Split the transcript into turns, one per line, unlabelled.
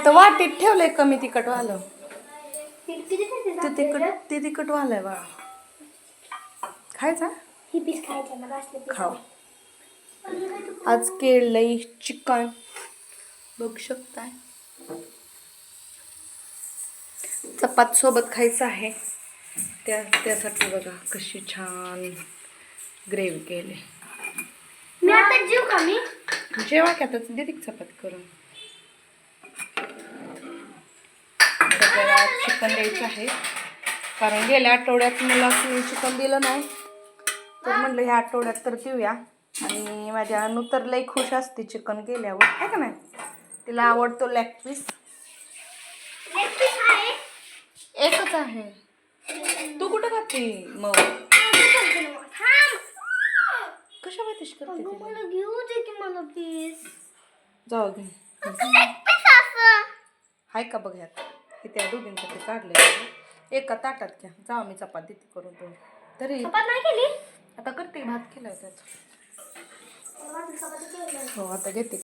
तर वाटीत ठेवलंय कमी तिखट वालं. ते तिखट वालंय बाळा. खायचा
ही पीस खायचं ना असले पीस.
खाऊ. आज केलंय चिकन बघू शकताय. चपात सोबत खायचं आहे. त्यासाठी बघा कशी छान ग्रेव्ही केली.
मी आता जेव का मी
जेव्हा की आता दे चपात करून. त्याला चिकन द्यायचं आहे कारण गेल्या आठवड्यात मला चिकन दिलं नाही तर म्हणलं ह्या आठवड्यात तर देऊया. आणि माझ्या अनु तर लई खुश असते चिकन केल्यावर आहे का नाही. तिला आवडतो लेग पीस. एकच आहे. तू कुठं खाते मग कशा वाटेश करते
मला घेऊ दे की मला पीस.
जाऊ घे. हाय का बघ ह्यात हे त्या दोघींसाठी काढले. एका ताटात घ्या. जाऊ मी चपाती देते करून दोन तरी
नाही केली
आता करते. भात केलाय त्याचा. हो आता घेते.